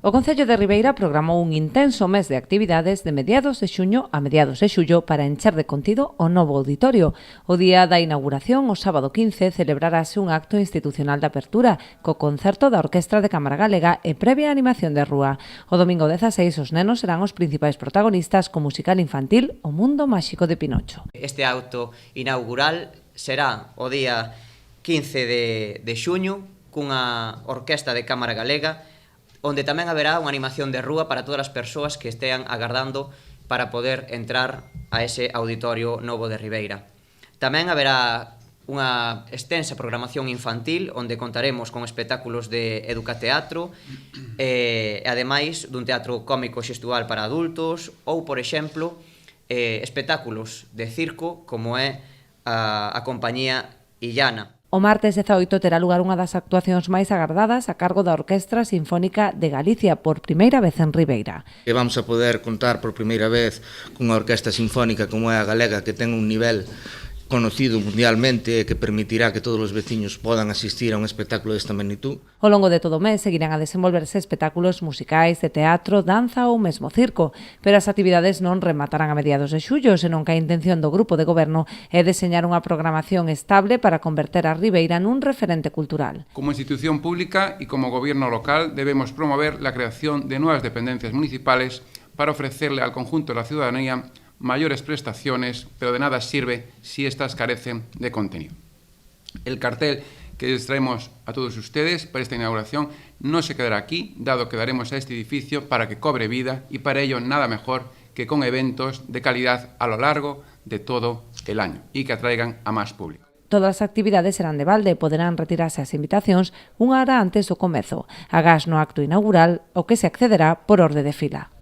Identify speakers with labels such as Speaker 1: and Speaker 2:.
Speaker 1: O Concello de Ribeira programou un intenso mes de actividades de mediados de xuño a mediados de xullo para encher de contido o novo auditorio. O día da inauguración, o sábado 15, celebrarase un acto institucional de apertura co concerto da Orquestra de Cámara Galega e previa animación de rúa. O domingo 16 os nenos serán os principais protagonistas co musical infantil O Mundo Máxico de Pinocho.
Speaker 2: Este acto inaugural será o día 15 de xuño cunha Orquestra de Cámara Galega onde tamén haberá unha animación de rúa para todas as persoas que estean agardando para poder entrar a ese auditorio novo de Ribeira. Tamén haberá unha extensa programación infantil onde contaremos con espectáculos de educateatro e ademais dun teatro cómico xestual para adultos ou, por exemplo, espectáculos de circo como é a compañía Illana.
Speaker 1: O martes 18 terá lugar unha das actuacións máis agardadas a cargo da Orquestra Sinfónica de Galicia por primeira vez en Ribeira.
Speaker 3: E vamos a poder contar por primeira vez cunha orquestra sinfónica como é a galega que ten un nivel conocido mundialmente e que permitirá que todos os veciños podan asistir a un espectáculo desta magnitud.
Speaker 1: Ao longo de todo o mes seguirán a desenvolverse espectáculos musicais, de teatro, danza ou mesmo circo, pero as actividades non rematarán a mediados de xullo, senón que a intención do grupo de goberno é deseñar unha programación estable para converter a Ribeira nun referente cultural.
Speaker 4: Como institución pública y como gobierno local debemos promover la creación de nuevas dependencias municipales para ofrecerle al conjunto de la ciudadanía mayores prestaciones, pero de nada sirve si estas carecen de contenido. El cartel que les traemos a todos ustedes para esta inauguración no se quedará aquí, dado que daremos a este edificio para que cobre vida y para ello nada mejor que con eventos de calidad a lo largo de todo el año y que atraigan a más público.
Speaker 1: Todas as actividades serán de balde e poderán retirarse as invitacións unha hora antes do comezo. Agás no acto inaugural, o que se accederá por orde de fila.